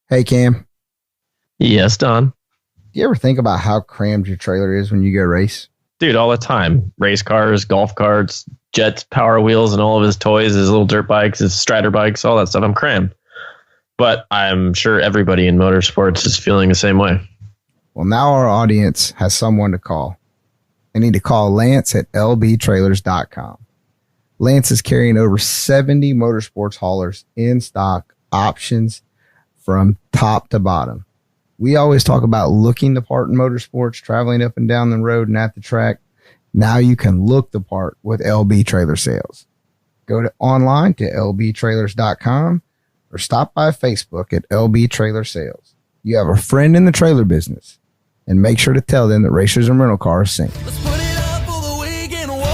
Hey, Cam. Yes, Don. Do you ever think about how crammed your trailer is when you go race? Dude, all the time. Race cars, golf carts, jets, Power Wheels, and all of his toys, his little dirt bikes, his Strider bikes, all that stuff. I'm crammed. But I'm sure everybody in motorsports is feeling the same way. Well, now our audience has someone to call. They need to call Lance at lbtrailers.com. Lance is carrying over 70 motorsports haulers in stock, options from top to bottom. We always talk about looking the part in motorsports, traveling up and down the road and at the track. Now you can look the part with LB Trailer Sales. Go to online to lbtrailers.com or stop by Facebook at LB Trailer Sales. You have a friend in the trailer business, and make sure to tell them that Racers and Rental Cars sing. Let's put it up for the weekend warriors.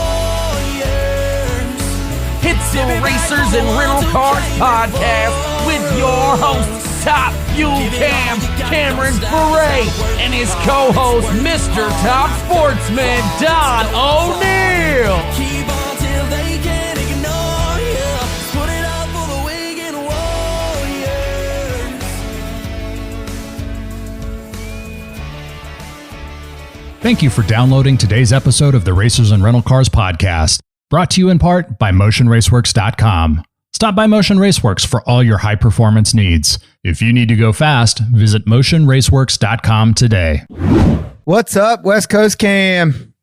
It's the Racers and Rental Cars podcast with your hosts, Top Fuel Cam, Cameron Foray, and his co-host, Mr. Top Sportsman, Don O'Neill. Keep on till they can't ignore you. Let's put it up for the weekend warriors. Thank you for downloading today's episode of the Racers and Rental Cars podcast, brought to you in part by MotionRaceworks.com. Stop by Motion Raceworks for all your high-performance needs. If you need to go fast, visit MotionRaceworks.com today. What's up, West Coast Cam?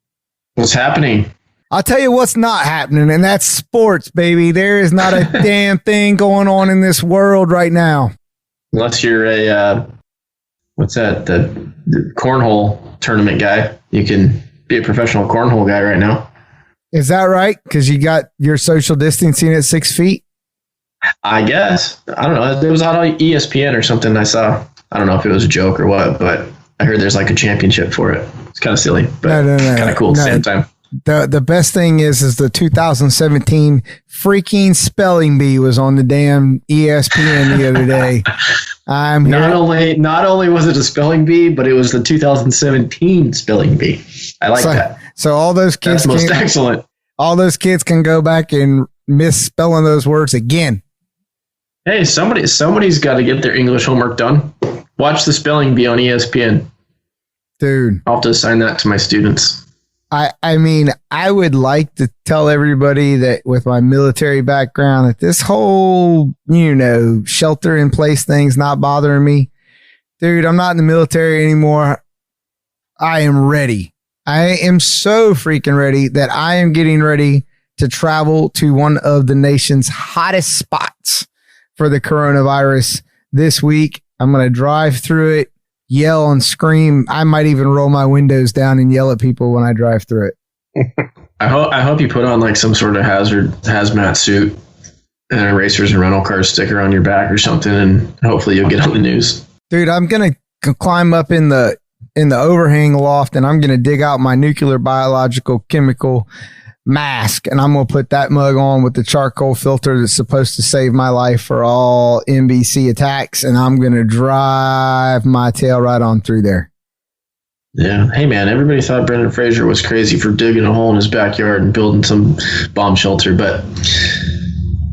What's happening? I'll tell you what's not happening, and that's sports, baby. There is not a damn thing going on in this world right now. Unless you're a, the cornhole tournament guy. You can be a professional cornhole guy right now. Is that right? Because you got your social distancing at 6 feet? I guess. I don't know. It was on ESPN or something I saw. I don't know if it was a joke or what, but I heard there's like a championship for it. It's kind of silly, but kind of cool at the same time. The best thing is the 2017 freaking spelling bee was on the damn ESPN the other day. Not only was it a spelling bee, but it was the 2017 spelling bee. I like that. So all those kids, that's excellent. All those kids can go back and misspelling those words again. Hey, somebody's got to get their English homework done. Watch the spelling bee on ESPN. Dude, I'll have to assign that to my students. I mean, I would like to tell everybody that with my military background that this whole, shelter in place thing's not bothering me. Dude, I'm not in the military anymore. I am ready. I am so freaking ready that I am getting ready to travel to one of the nation's hottest spots for the coronavirus this week. I'm going to drive through it, yell and scream. I might even roll my windows down and yell at people when I drive through it. I hope you put on like some sort of hazmat suit and a Racers and Rental Cars sticker on your back or something, and hopefully you'll get on the news. Dude, I'm going to climb up in the overhang loft, and I'm going to dig out my nuclear biological chemical mask, and I'm going to put that mug on with the charcoal filter that's supposed to save my life for all NBC attacks, and I'm going to drive my tail right on through there. Yeah. Hey, man, everybody thought Brendan Fraser was crazy for digging a hole in his backyard and building some bomb shelter, but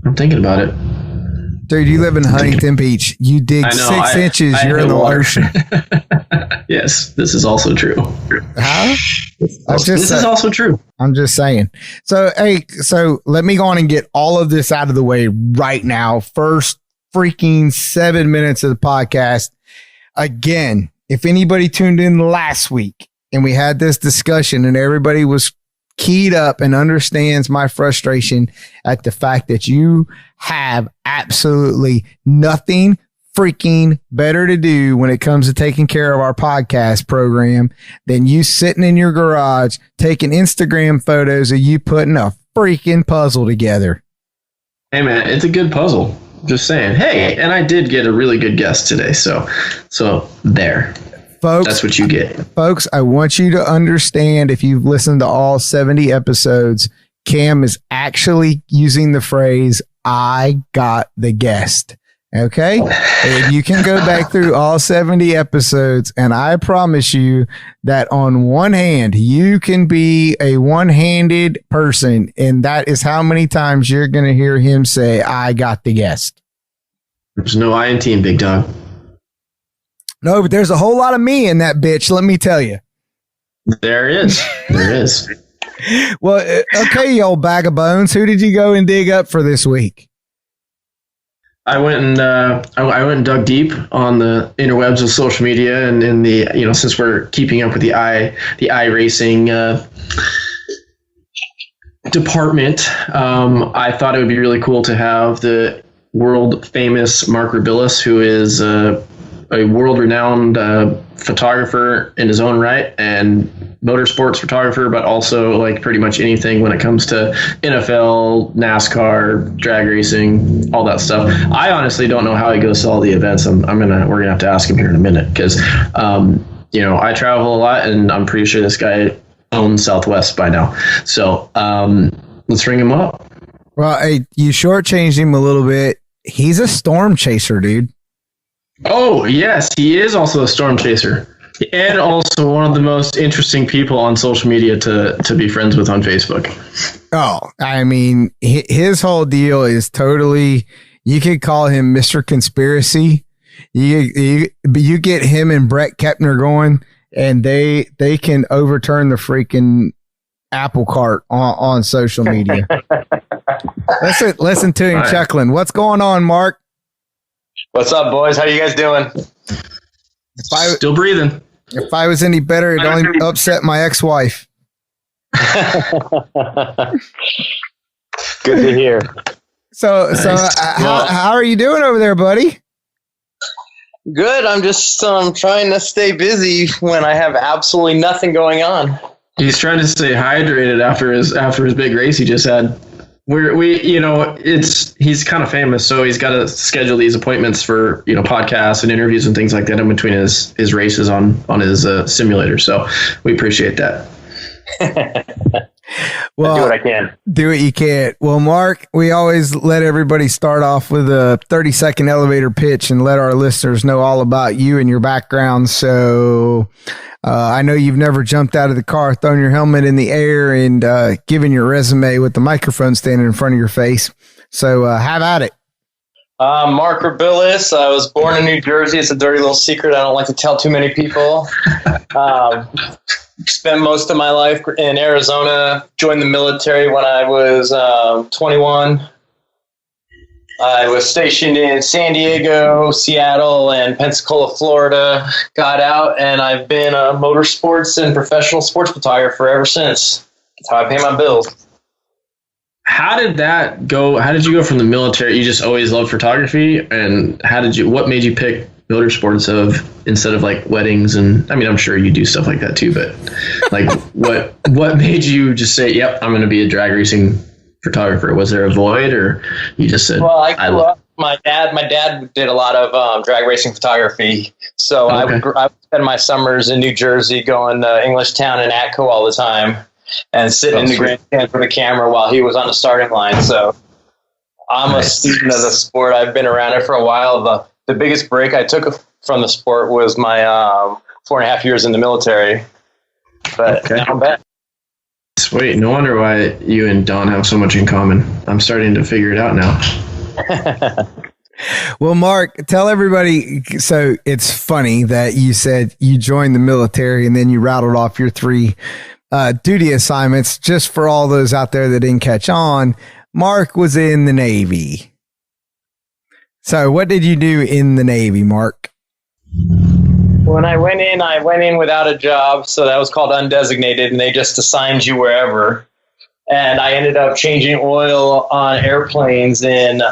I'm thinking about it. Dude, you live in Huntington Beach. You dig 6 inches, you're in the ocean. Yes, this is also true. Huh? This is also true. I'm just saying. So, hey, let me go on and get all of this out of the way right now. First freaking 7 minutes of the podcast. Again, if anybody tuned in last week and we had this discussion and everybody was keyed up and understands my frustration at the fact that you have absolutely nothing freaking better to do when it comes to taking care of our podcast program than you sitting in your garage taking Instagram photos of you putting a freaking puzzle together. Hey man, it's a good puzzle. Just saying. Hey, and I did get a really good guest today, so there. Folks, that's what you get. Folks, I want you to understand, if you've listened to all 70 episodes, Cam is actually using the phrase, I got the guest. Okay? And you can go back through all 70 episodes, and I promise you that on one hand, you can be a one-handed person, and that is how many times you're going to hear him say, I got the guest. There's no I in team, big dog. No, but there's a whole lot of me in that bitch, let me tell you. There is. There is. Well, okay, you old bag of bones. Who did you go and dig up for this week? I went and I went and dug deep on the interwebs of social media, and in the since we're keeping up with the iRacing department, I thought it would be really cool to have the world famous Mark Rebilas, who is a world renowned photographer in his own right and motorsports photographer, but also like pretty much anything when it comes to NFL, NASCAR, drag racing, all that stuff. I honestly don't know how he goes to all the events. We're gonna have to ask him here in a minute because I travel a lot, and I'm pretty sure this guy owns Southwest by now. So let's ring him up. Well, hey, you shortchanged him a little bit. He's a storm chaser, dude. Oh, yes, he is also a storm chaser, and also one of the most interesting people on social media to be friends with on Facebook. Oh, I mean, his whole deal is totally, you could call him Mr. Conspiracy. You get him and Brett Kepner going, and they can overturn the freaking apple cart on social media. Listen to him chuckling. What's going on, Mark? What's up, boys? How you guys doing? Still breathing. If I was any better, it'd only upset my ex-wife. Good to hear. So how are you doing over there, buddy? Good. I'm just trying to stay busy when I have absolutely nothing going on. He's trying to stay hydrated after his big race he just had. He's kind of famous, so he's got to schedule these appointments for podcasts and interviews and things like that in between his races on his simulator. So we appreciate that. Well, do what I can. Do what you can. Well, Mark, we always let everybody start off with a 30-second elevator pitch and let our listeners know all about you and your background. So I know you've never jumped out of the car, thrown your helmet in the air, and given your resume with the microphone standing in front of your face. So have at it. Mark Rebilas. I was born in New Jersey. It's a dirty little secret I don't like to tell too many people. Spent most of my life in Arizona. Joined the military when I was 21. I was stationed in San Diego, Seattle, and Pensacola, Florida. Got out, and I've been a motorsports and professional sports photographer ever since. That's how I pay my bills. How did that go? How did you go from the military? You just always loved photography, and what made you pick motorsports instead of like weddings? And I mean, I'm sure you do stuff like that too, but like what made you just say, yep, I'm going to be a drag racing photographer? Was there a void, or you just said? Well, I grew up. My dad did a lot of drag racing photography, so okay. I would spend my summers in New Jersey, going to Englishtown and Atco all the time, and sitting in the grandstand for the camera while he was on the starting line. So I'm a student of the sport. I've been around it for a while. The biggest break I took from the sport was my 4.5 years in the military, but now I'm back. Sweet. No wonder why you and Don have so much in common. I'm starting to figure it out now. Well, Mark, tell everybody. So it's funny that you said you joined the military and then you rattled off your 3 duty assignments. Just for all those out there that didn't catch on, Mark was in the Navy. So what did you do in the Navy, Mark? When I went in without a job, so that was called undesignated, and they just assigned you wherever. And I ended up changing oil on airplanes in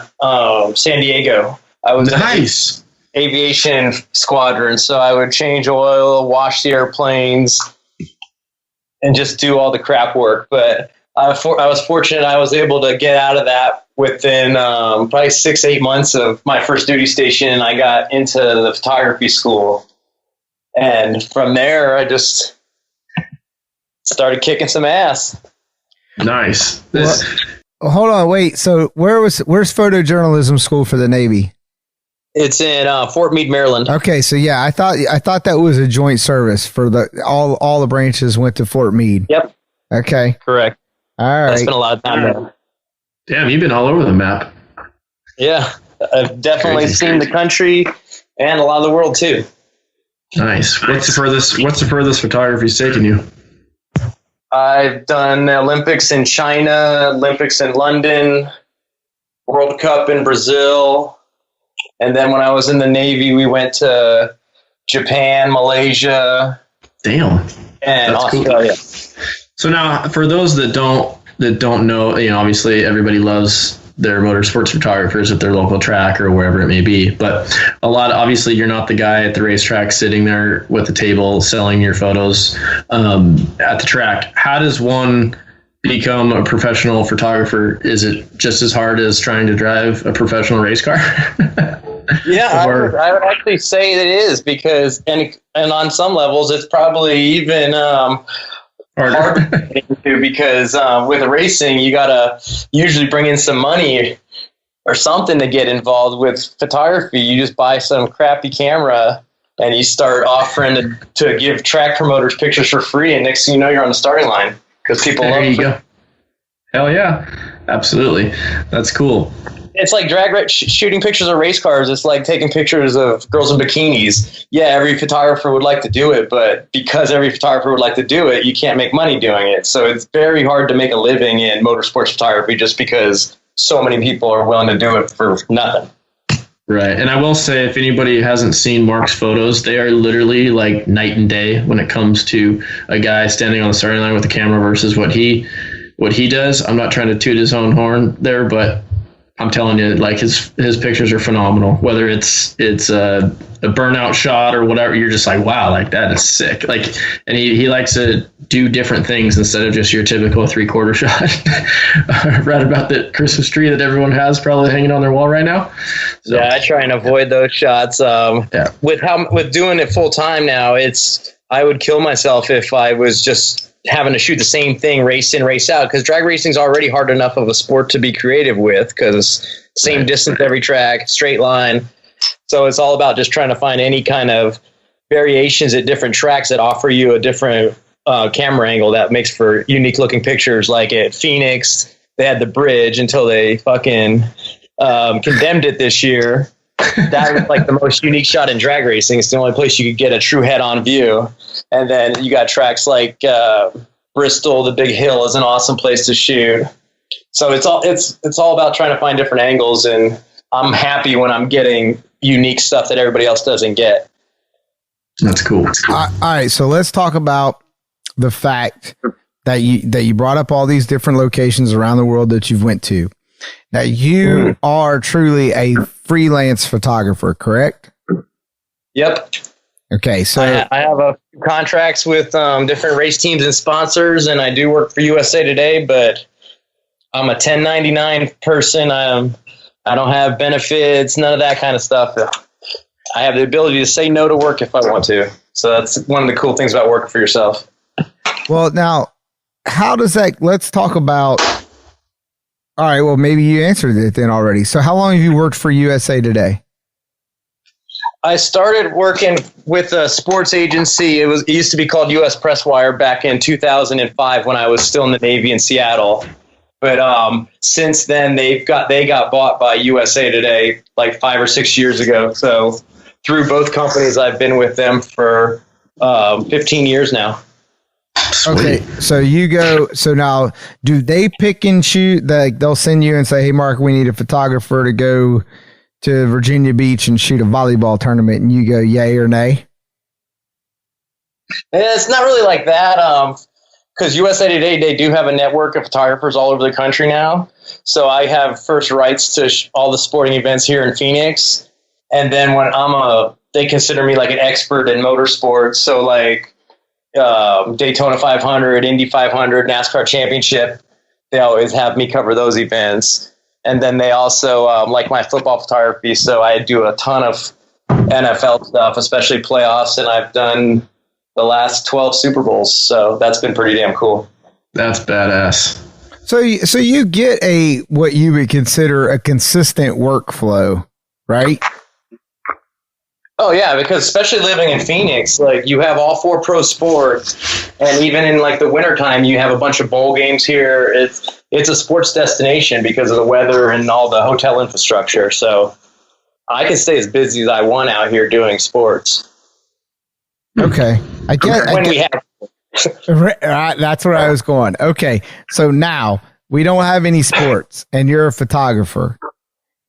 San Diego. I was nice. in the aviation squadron, so I would change oil, wash the airplanes, and just do all the crap work. But I was fortunate I was able to get out of that within probably 6-8 months of my first duty station, and I got into the photography school. And from there, I just started kicking some ass. Nice. Well, hold on, wait. So where's photojournalism school for the Navy? It's in Fort Meade, Maryland. Okay, so yeah, I thought that was a joint service for all the branches went to Fort Meade. Yep. Okay. Correct. All right. I spent a lot of time there. Damn, you've been all over the map. Yeah, I've definitely seen the country and a lot of the world too. Nice. What's the furthest photography's taken you? I've done the Olympics in China, Olympics in London, World Cup in Brazil. And then when I was in the Navy, we went to Japan, Malaysia. Damn. And that's Australia. Cool. So now, for those that don't know, obviously everybody loves their motorsports photographers at their local track or wherever it may be. But obviously you're not the guy at the racetrack sitting there with a table selling your photos at the track. How does one become a professional photographer? Is it just as hard as trying to drive a professional race car? Yeah, I would actually say it is, because and on some levels it's probably even hard to get into, because with racing you gotta usually bring in some money or something to get involved. With photography, you just buy some crappy camera and you start offering to give track promoters pictures for free, and next thing you know, you're on the starting line because people love it. Go. Hell yeah, absolutely, that's cool. It's like shooting pictures of race cars. It's like taking pictures of girls in bikinis. Yeah, every photographer would like to do it, but because every photographer would like to do it, you can't make money doing it. So it's very hard to make a living in motorsports photography just because so many people are willing to do it for nothing. Right. And I will say, if anybody hasn't seen Mark's photos, they are literally like night and day when it comes to a guy standing on the starting line with a camera versus what he does. I'm not trying to toot his own horn there, but I'm telling you, like his pictures are phenomenal. Whether it's a burnout shot or whatever, you're just like, wow, like that is sick. Like, and he likes to do different things instead of just your typical 3/4 shot. Right about the Christmas tree that everyone has probably hanging on their wall right now. So, yeah, I try and avoid those shots. With doing it full time now, I would kill myself if I was just having to shoot the same thing race in, race out, because drag racing is already hard enough of a sport to be creative with, because same distance every track, straight line. So it's all about just trying to find any kind of variations at different tracks that offer you a different camera angle that makes for unique looking pictures. Like at Phoenix, they had the bridge until they fucking condemned it this year. That was like the most unique shot in drag racing. It's the only place you could get a true head-on view. And then you got tracks like Bristol. The Big Hill is an awesome place to shoot. So it's all about trying to find different angles, and I'm happy when I'm getting unique stuff that everybody else doesn't get. That's cool. All right, so let's talk about the fact that you brought up all these different locations around the world that you've went to. Now, you are truly a freelance photographer, correct? Yep. Okay, so I have a few contracts with different race teams and sponsors, and I do work for USA Today, but I'm a 1099 person. I don't have benefits, none of that kind of stuff. I have the ability to say no to work if I want to. So that's one of the cool things about working for yourself. Well, now, how does that, let's talk about, all right, well, maybe you answered it then already. So how long have you worked for USA Today? I started working with a sports agency. It used to be called US Press Wire back in 2005 when I was still in the Navy in Seattle. But since then, they got bought by USA Today like 5 or 6 years ago. So through both companies, I've been with them for 15 years now. Sweet. Okay, so now, do they pick and shoot? They'll send you and say, hey, Mark, we need a photographer to go to Virginia Beach and shoot a volleyball tournament, and you go yay or nay? It's not really like that, because USA Today, they do have a network of photographers all over the country now. So I have first rights to all the sporting events here in Phoenix. And then when they consider me like an expert in motorsports. So like Daytona 500, Indy 500, NASCAR Championship, they always have me cover those events. And then they also like my football photography. So I do a ton of NFL stuff, especially playoffs. And I've done the last 12 Super Bowls. So that's been pretty damn cool. That's badass. So you get what you would consider a consistent workflow, right? Oh yeah, because especially living in Phoenix, like you have all 4 pro sports, and even in like the wintertime, you have a bunch of bowl games here. It's a sports destination because of the weather and all the hotel infrastructure. So I can stay as busy as I want out here doing sports. Okay. I guess when we have. that's where I was going. Okay. So now we don't have any sports and you're a photographer.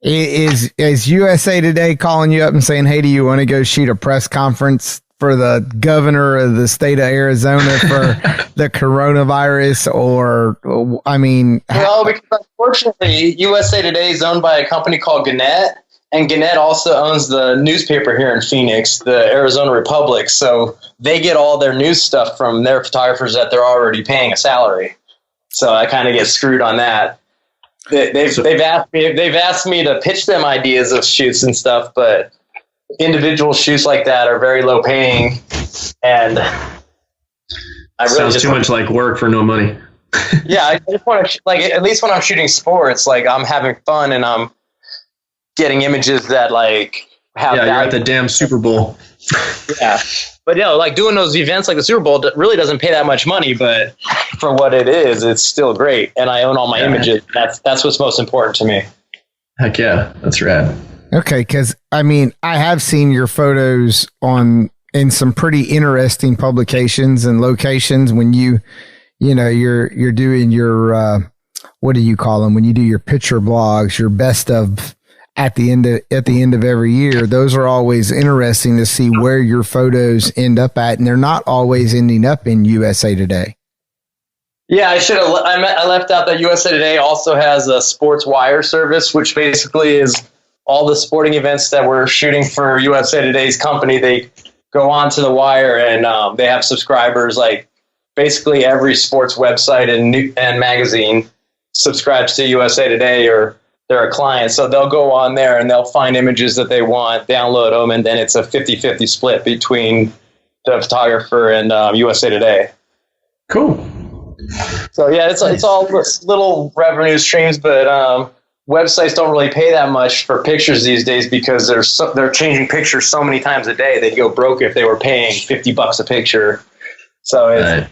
Is USA Today calling you up and saying, hey, do you want to go shoot a press conference for the governor of the state of Arizona for the coronavirus? Or, I mean, Well, because unfortunately, USA Today is owned by a company called Gannett, and Gannett also owns the newspaper here in Phoenix, the Arizona Republic. So they get all their news stuff from their photographers that they're already paying a salary. So I kind of get screwed on that. They've asked me to pitch them ideas of shoots and stuff, but individual shoots like that are very low paying, and I really sounds too much like work for no money. Yeah, I just want to like, at least when I'm shooting sports, like I'm having fun and I'm getting images that like have. Yeah, you're at the damn Super Bowl. Yeah, but like doing those events like the Super Bowl really doesn't pay that much money, but for what it is, it's still great, and I own all my images. That's what's most important to me. Heck yeah, that's rad. okay, because I mean, I have seen your photos in some pretty interesting publications and locations when you're doing your what do you call them when you do your picture blogs, your best of at the end of every year. Those are always interesting to see where your photos end up at, and they're not always ending up in USA Today. Yeah, I should have. I left out that USA Today also has a Sports Wire service, which basically is all the sporting events that we're shooting for USA Today's company. They go onto the wire, and they have subscribers. Like basically every sports website and magazine subscribes to USA Today, or they're a client. So they'll go on there and they'll find images that they want, download them, and then it's a 50-50 split between the photographer and USA Today. Cool. So yeah, it's all little revenue streams, but websites don't really pay that much for pictures these days because they're changing pictures so many times a day. They'd go broke if they were paying $50 a picture. So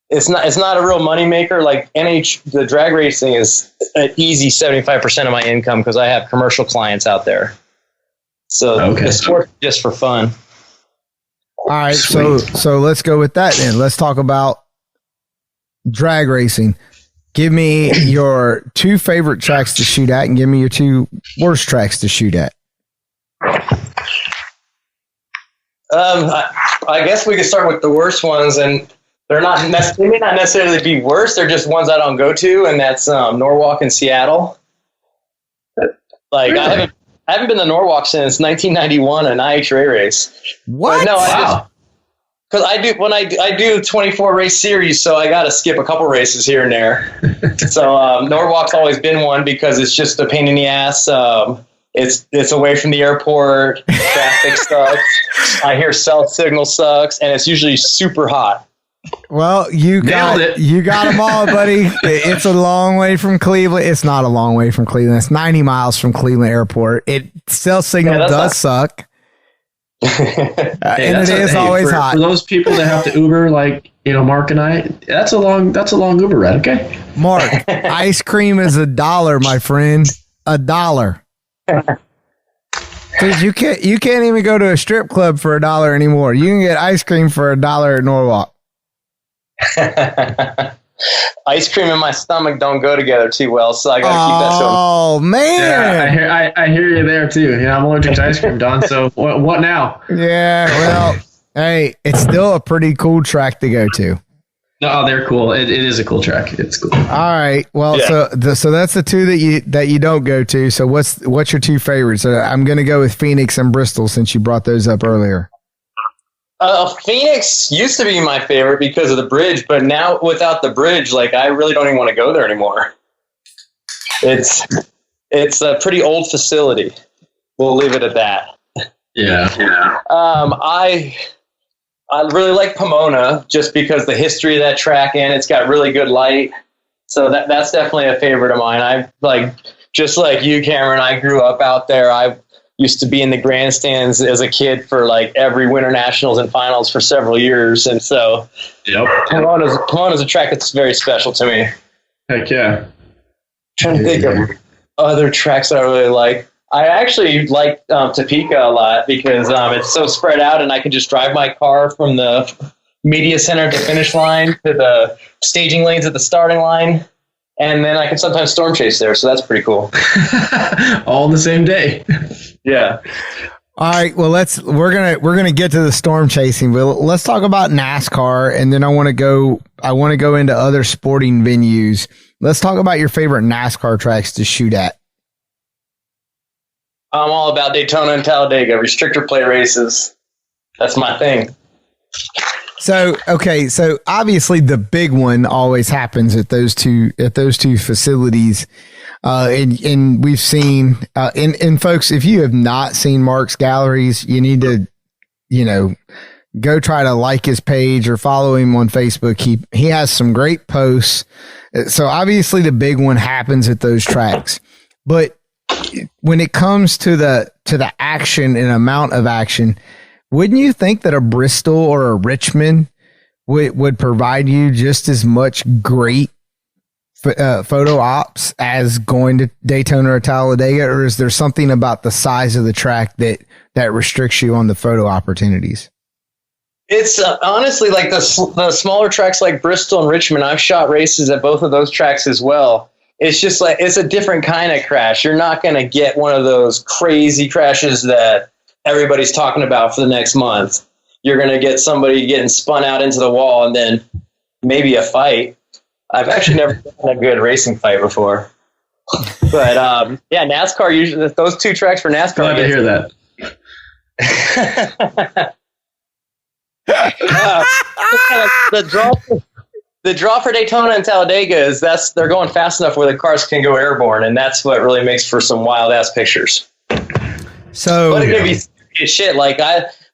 it's not a real moneymaker. Like the drag racing is an easy 75% of my income because I have commercial clients out there. So the sport is just for fun. All right, so let's go with that then. Let's talk about drag racing. Give me your 2 favorite tracks to shoot at, and give me your 2 worst tracks to shoot at. I guess we could start with the worst ones, and they may not necessarily be worse. They're just ones I don't go to, and that's Norwalk and Seattle. Like really? I haven't been to Norwalk since 1991, an IHRA race. What? But no, because I do when I do 24 race series, so I got to skip a couple races here and there. So Norwalk's always been one because it's just a pain in the ass. It's away from the airport. Traffic sucks. I hear cell signal sucks, and it's usually super hot. Well, you got them all, buddy. It's a long way from Cleveland. It's not a long way from Cleveland. It's 90 miles from Cleveland Airport. Cell signal does suck. And it is always hot. For those people that have to Uber, like Mark and I, that's a long Uber ride. Okay, Mark, ice cream is $1, my friend. $1. Dude, you can't even go to a strip club for $1 anymore. You can get ice cream for $1 at Norwalk. Ice cream and my stomach don't go together too well, so I gotta keep that short. Oh man! Yeah, I hear you there too. Yeah, I'm allergic to ice cream, Don. So what now? Yeah, well, hey, it's still a pretty cool track to go to. No, they're cool. It is a cool track. It's cool. All right. Well, yeah. So that's the 2 that you don't go to. So what's your 2 favorites? I'm gonna go with Phoenix and Bristol since you brought those up earlier. Phoenix used to be my favorite because of the bridge, but now without the bridge, like I really don't even want to go there anymore. It's a pretty old facility. We'll leave it at that. Yeah. I really like Pomona just because the history of that track, and it's got really good light. So that's definitely a favorite of mine. I like, just like you, Cameron, I grew up out there. I used to be in the grandstands as a kid for like every Winter Nationals and Finals for several years. And so Pomona's a track that's very special to me. Heck yeah. Trying to think of other tracks that I really like. I actually like Topeka a lot because it's so spread out, and I can just drive my car from the media center to finish line to the staging lanes at the starting line, and then I can sometimes storm chase there. So that's pretty cool. All in the same day. Yeah. All right, well we're gonna get to the storm chasing, but let's talk about NASCAR, and then I want to go into other sporting venues. Let's talk about your favorite NASCAR tracks to shoot at. I'm all about Daytona and Talladega, restrictor plate races. That's my thing. So obviously the big one always happens at those two facilities. And we've seen, and folks, if you have not seen Mark's galleries, you need to, go try to like his page or follow him on Facebook. He has some great posts. So obviously the big one happens at those tracks, but when it comes to the action and amount of action, wouldn't you think that a Bristol or a Richmond would provide you just as much great photo ops as going to Daytona or Talladega, or is there something about the size of the track that restricts you on the photo opportunities? It's honestly like the smaller tracks like Bristol and Richmond. I've shot races at both of those tracks as well. It's just like, it's a different kind of crash. You're not going to get one of those crazy crashes that everybody's talking about for the next month. You're going to get somebody getting spun out into the wall and then maybe a fight. I've actually never done a good racing fight before. But yeah, NASCAR, usually those two tracks for NASCAR. Glad to hear that. The draw for Daytona and Talladega is they're going fast enough where the cars can go airborne, and that's what really makes for some wild ass pictures. So, but it can be shit. Like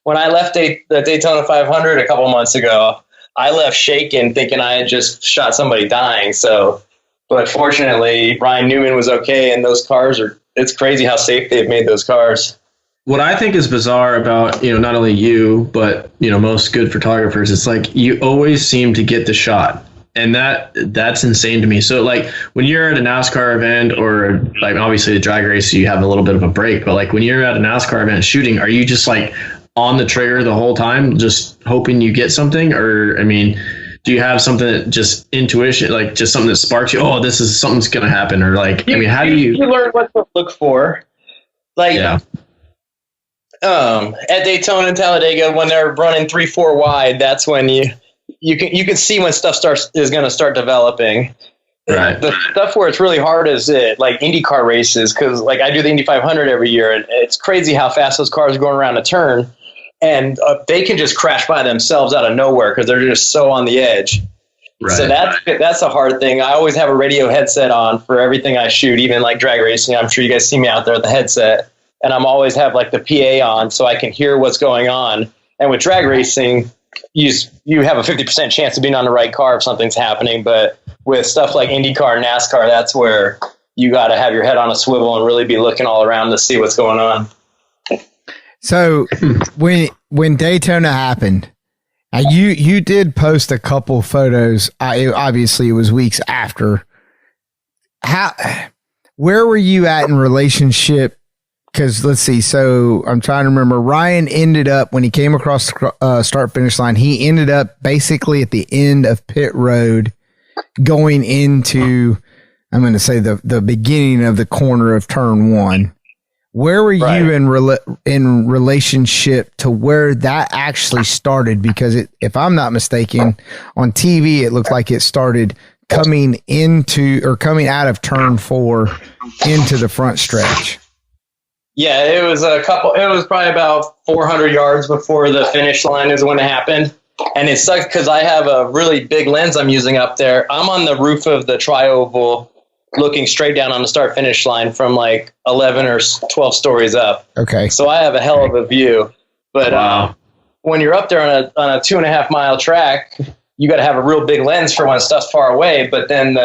when I left the Daytona 500 a couple months ago, I left shaking, thinking I had just shot somebody dying. So, but fortunately, Ryan Newman was okay, and those cars it's crazy how safe they've made those cars. What I think is bizarre about, not only you, but, most good photographers, it's like you always seem to get the shot. And that's insane to me. So like when you're at a NASCAR event or like obviously the drag race, you have a little bit of a break, but like when you're at a NASCAR event shooting, are you just like on the trigger the whole time, just hoping you get something? Or, do you have something that just intuition, like just something that sparks you? Oh, something's going to happen. Or like, how do you learn what to look for? Like, yeah. At Daytona and Talladega, when they're running 3-4 wide, that's when you can see when stuff is going to start developing. Right. The stuff where it's really hard is like IndyCar races, because like I do the Indy 500 every year, and it's crazy how fast those cars are going around a turn, and they can just crash by themselves out of nowhere because they're just so on the edge. Right. So that's a hard thing. I always have a radio headset on for everything I shoot, even like drag racing. I'm sure you guys see me out there with the headset. And I'm always have like the PA on so I can hear what's going on. And with drag racing, you have a 50% chance of being on the right car if something's happening. But with stuff like IndyCar and NASCAR, that's where you got to have your head on a swivel and really be looking all around to see what's going on. So when Daytona happened, you did post a couple photos. Obviously, it was weeks after. Where were you at in relationship? Because let's see. So I'm trying to remember. Ryan ended up, when he came across the start finish line, he ended up basically at the end of pit road going into, I'm going to say the beginning of the corner of turn one. Where were you in relationship to where that actually started? Because if I'm not mistaken, on TV, it looked like it started coming out of turn 4 into the front stretch. Yeah, it was probably about 400 yards before the finish line is when it happened. And it sucks because I have a really big lens I'm using up there. I'm on the roof of the tri-oval looking straight down on the start finish line from like 11 or 12 stories up. Okay. So I have a hell of a view. But when you're up there on a 2.5 mile track, you got to have a real big lens for when stuff's far away. But then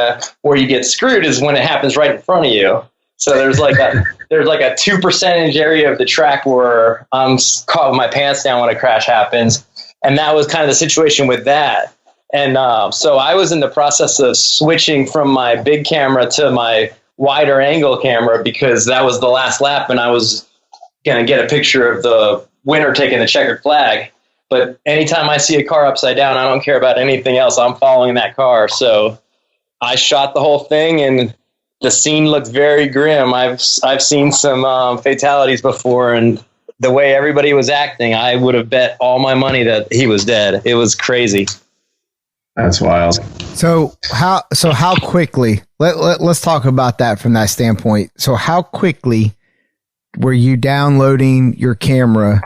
where you get screwed is when it happens right in front of you. So there's like a 2% area of the track where I'm caught with my pants down when a crash happens. And that was kind of the situation with that. And so I was in the process of switching from my big camera to my wider angle camera because that was the last lap and I was going to get a picture of the winner taking the checkered flag. But anytime I see a car upside down, I don't care about anything else. I'm following that car. So I shot the whole thing and the scene looked very grim. I've seen some fatalities before, and the way everybody was acting, I would have bet all my money that he was dead. It was crazy. That's wild. So how quickly, let's talk about that from that standpoint. So how quickly were you downloading your camera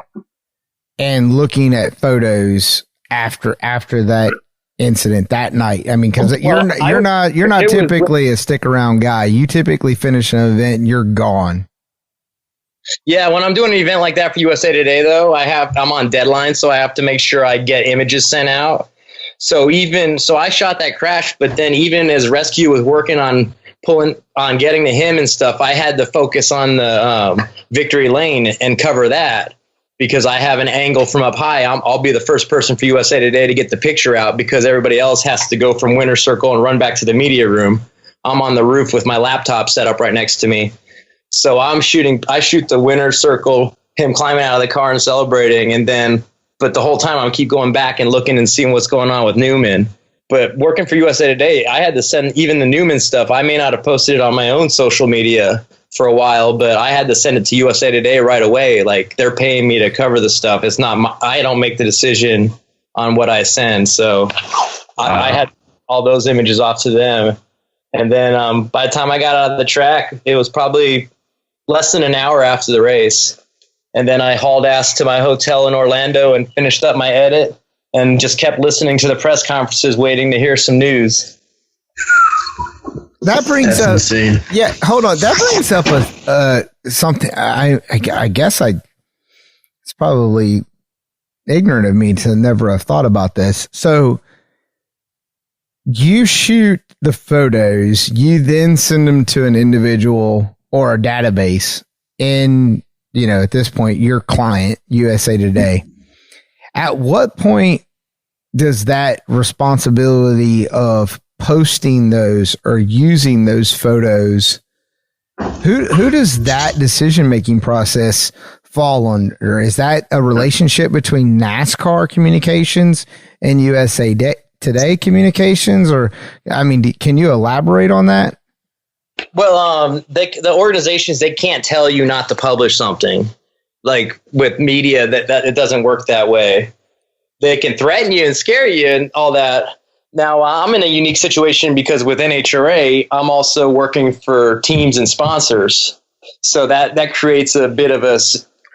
and looking at photos after that incident that night? I mean, because you're not typically a stick around guy. You typically finish an event and you're gone. Yeah, when I'm doing an event like that for USA Today, though, I'm on deadline, so I have to make sure I get images sent out. So I shot that crash, but then even as rescue was working on getting to him and stuff, I had to focus on the victory lane and cover that because I have an angle from up high. I'll be the first person for USA Today to get the picture out because everybody else has to go from winner's circle and run back to the media room. I'm on the roof with my laptop set up right next to me. So I shoot the winner's circle, him climbing out of the car and celebrating, but the whole time I keep going back and looking and seeing what's going on with Newman. But working for USA Today, I had to send even the Newman stuff. I may not have posted it on my own social media for a while, but I had to send it to USA Today right away. Like, they're paying me to cover the stuff. It's not I don't make the decision on what I send. So I had all those images off to them. And then by the time I got out of the track, it was probably less than an hour after the race. And then I hauled ass to my hotel in Orlando and finished up my edit and just kept listening to the press conferences, waiting to hear some news. That brings up insane. Yeah, hold on. That brings up something. I guess it's probably ignorant of me to never have thought about this. So you shoot the photos, you then send them to an individual or a database in, at this point, your client, USA Today. At what point does that responsibility of posting those or using those photos, who does that decision-making process fall under? Is that a relationship between NASCAR communications and USA Today communications? Or, can you elaborate on that? Well, the organizations, they can't tell you not to publish something. Like with media, that it doesn't work that way. They can threaten you and scare you and all that. Now, I'm in a unique situation because with NHRA, I'm also working for teams and sponsors. So that creates a bit of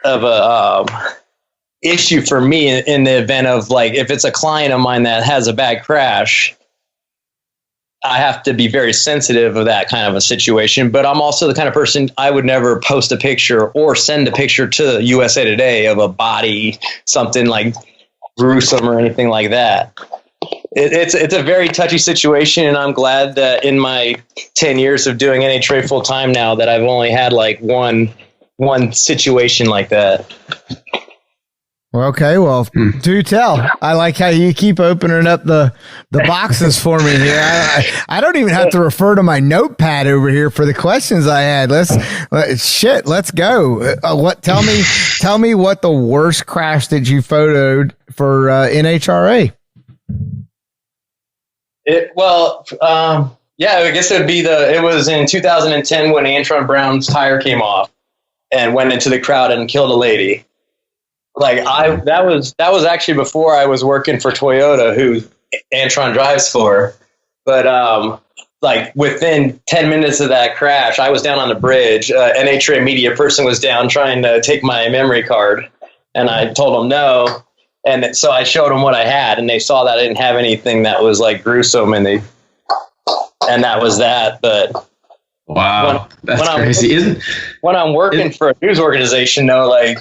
a issue for me in the event of, like, if it's a client of mine that has a bad crash, I have to be very sensitive of that kind of a situation. But I'm also the kind of person, I would never post a picture or send a picture to USA Today of a body, something like gruesome or anything like that. It's a very touchy situation, and I'm glad that in my 10 years of doing NHRA full time now that I've only had like one situation like that. Okay, well, do tell. I like how you keep opening up the boxes for me here. I don't even have to refer to my notepad over here for the questions I had. Let's go. Tell me what the worst crash that you photoed for NHRA. I guess it was in 2010 when Antron Brown's tire came off and went into the crowd and killed a lady. Like that was actually before I was working for Toyota, who Antron drives for. But like within 10 minutes of that crash, I was down on the bridge. NHRA media person was down trying to take my memory card, and I told them no. And so I showed them what I had, and they saw that I didn't have anything that was like gruesome, and that was that. But wow, that's crazy. When I'm working for a news organization, though, like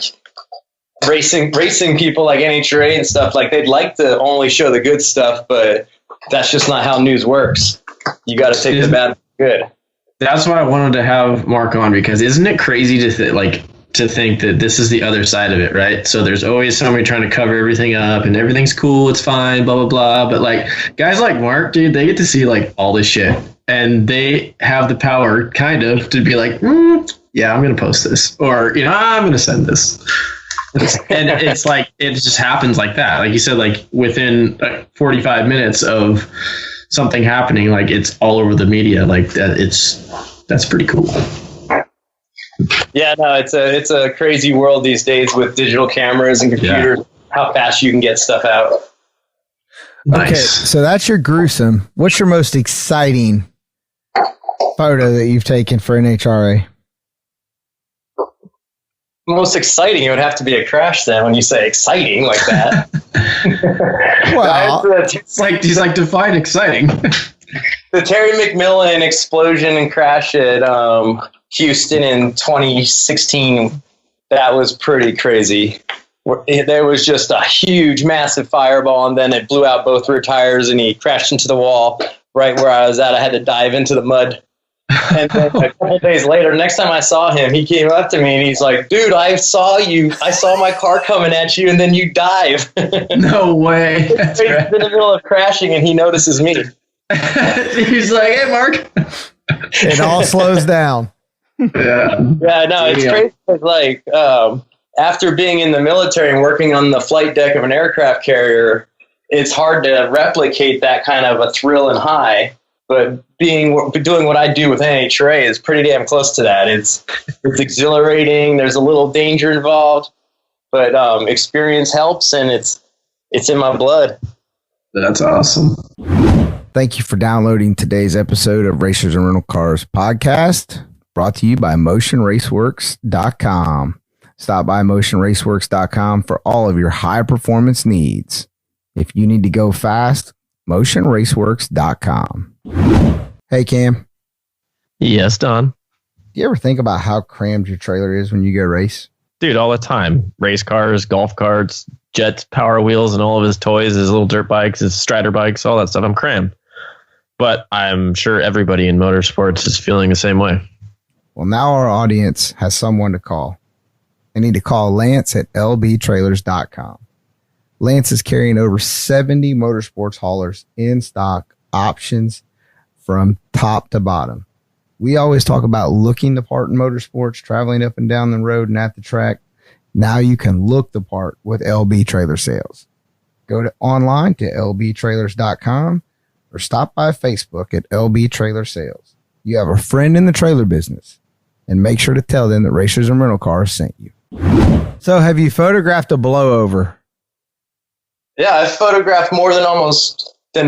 racing people like NHRA and stuff, like they'd like to only show the good stuff, but that's just not how news works. You got to take the bad and the good. That's why I wanted to have Mark on, because isn't it crazy to like to think that this is the other side of it, right? So there's always somebody trying to cover everything up and everything's cool, it's fine, blah, blah, blah. But like guys like Mark, dude, they get to see like all this shit and they have the power kind of to be like, yeah, I'm going to post this, or, you know, I'm going to send this. And it's like, it just happens like that. Like you said, like within 45 minutes of something happening, like it's all over the media like that. That's pretty cool. Yeah, no, it's a crazy world these days with digital cameras and computers, how fast you can get stuff out. Okay, so that's your gruesome. What's your most exciting photo that you've taken for NHRA? Most exciting, it would have to be a crash then when you say exciting like that. Well, it's like he's like define exciting. The Terry McMillan explosion and crash at Houston in 2016, that was pretty crazy. There was just a huge, massive fireball, and then it blew out both rear tires, and he crashed into the wall right where I was at. I had to dive into the mud. And then a couple days later, next time I saw him, he came up to me and he's like, dude, I saw you. I saw my car coming at you, and then you dive. No way. He's in the middle of crashing, and he notices me. He's like, hey, Mark. It all slows down. Yeah, no, it's crazy. Like, after being in the military and working on the flight deck of an aircraft carrier, it's hard to replicate that kind of a thrill and high. But doing what I do with NHRA is pretty damn close to that. It's exhilarating. There's a little danger involved, but experience helps, and it's in my blood. That's awesome. Thank you for downloading today's episode of Racers and Rental Cars podcast, brought to you by motionraceworks.com. Stop by motionraceworks.com for all of your high performance needs. If you need to go fast, motionraceworks.com. Hey, Cam. Yes, Don. Do you ever think about how crammed your trailer is when you go race? Dude, all the time. Race cars, golf carts, Jets, Power Wheels, and all of his toys, his little dirt bikes, his strider bikes, all that stuff. I'm crammed. But I'm sure everybody in motorsports is feeling the same way. Well, now our audience has someone to call. They need to call Lance at lbtrailers.com. Lance is carrying over 70 motorsports haulers in stock, options from top to bottom. We always talk about looking the part in motorsports, traveling up and down the road and at the track. Now you can look the part with LB Trailer Sales. Go online to lbtrailers.com or stop by Facebook at LB Trailer Sales. You have a friend in the trailer business, and make sure to tell them that Racers and Rental Cars sent you. So have you photographed a blowover? Yeah, I've photographed more than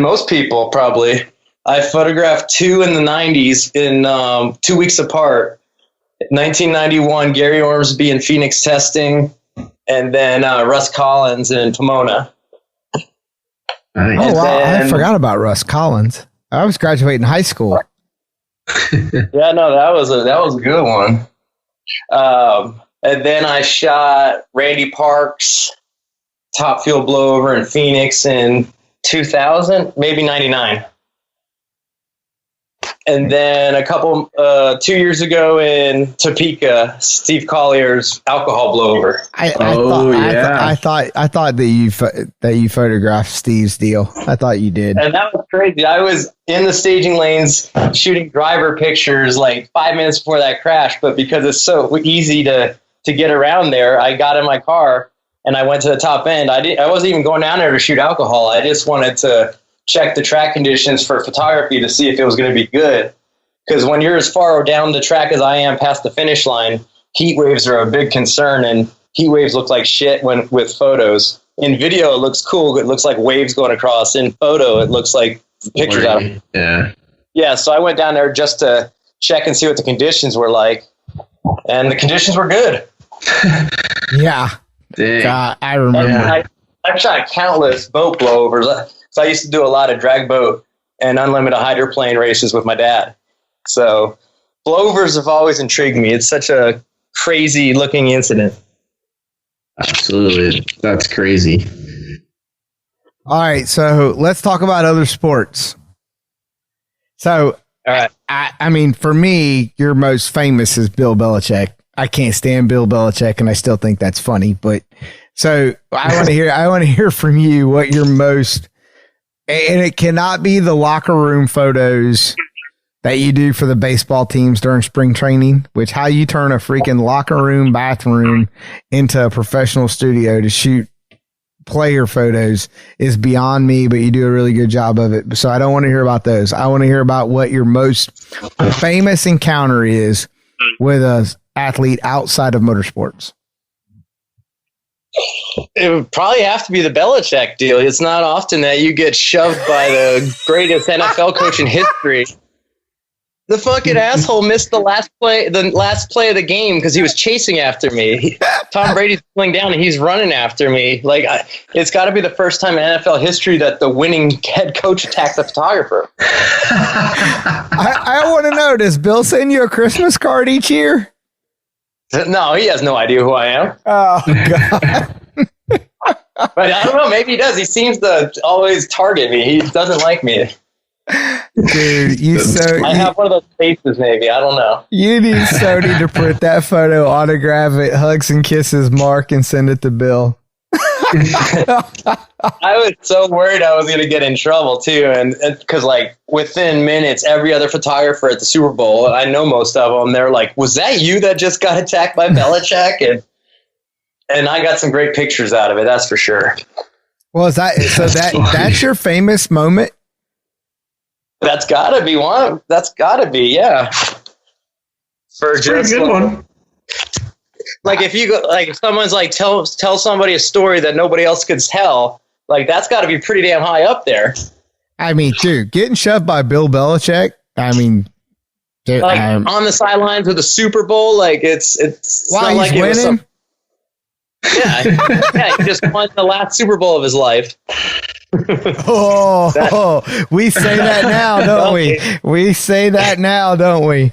most people, probably. I photographed two in the 90s in 2 weeks apart. 1991, Gary Ormsby in Phoenix testing, and then Russ Collins in Pomona. Nice. Oh, wow. I forgot about Russ Collins. I was graduating high school. Yeah, no, that was a good one. And then I shot Randy Parks' top fuel blowover in Phoenix in 2000, maybe 99. And then a couple, 2 years ago in Topeka, Steve Collier's alcohol blowover. I thought that you photographed Steve's deal. I thought you did. And that was crazy. I was in the staging lanes shooting driver pictures like 5 minutes before that crash, but because it's so easy to get around there, I got in my car and I went to the top end. I wasn't even going down there to shoot alcohol. I just wanted to check the track conditions for photography to see if it was going to be good. Because when you're as far down the track as I am past the finish line, heat waves are a big concern, and heat waves look like shit with photos. In video, it looks cool. It looks like waves going across. In photo, it looks like pictures out of it. Yeah. Yeah, so I went down there just to check and see what the conditions were like, and the conditions were good. Yeah. Dang. God, I remember. And I've shot countless boat blowovers. So I used to do a lot of drag boat and unlimited hydroplane races with my dad. So blowovers have always intrigued me. It's such a crazy looking incident. Absolutely. That's crazy. All right, so let's talk about other sports. So, all right. I mean, for me, your most famous is Bill Belichick. I can't stand Bill Belichick, and I still think that's funny. But so I want to hear from you what your most, and it cannot be the locker room photos that you do for the baseball teams during spring training, which how you turn a freaking locker room bathroom into a professional studio to shoot player photos is beyond me, but you do a really good job of it. So I don't want to hear about those. I want to hear about what your most famous encounter is with an athlete outside of motorsports. It would probably have to be the Belichick deal. It's not often that you get shoved by the greatest NFL coach in history. The fucking asshole missed the last play of the game because he was chasing after me. Tom Brady's pulling down and he's running after me. Like, it's got to be the first time in NFL history that the winning head coach attacked the photographer. I want to know, does Bill send you a Christmas card each year? No, he has no idea who I am. Oh, God. But I don't know. Maybe he does. He seems to always target me. He doesn't like me. Dude, I have one of those faces, maybe. I don't know. You need to print that photo, autograph it, hugs and kisses Mark, and send it to Bill. I was so worried I was going to get in trouble too, and because like within minutes, every other photographer at the Super Bowl, I know most of them, they're like, "Was that you that just got attacked by Belichick?" And I got some great pictures out of it, that's for sure. Well, that's your famous moment? That's got to be one. That's got to be, yeah. For It's a pretty good one. Like if you go, like if someone's like tell somebody a story that nobody else could tell, like that's got to be pretty damn high up there. I mean, dude, getting shoved by Bill Belichick. I mean, dude, like on the sidelines with the Super Bowl, like it's why not like he's it winning. Yeah, he just won the last Super Bowl of his life. We say that now, don't we? We say that now, don't we?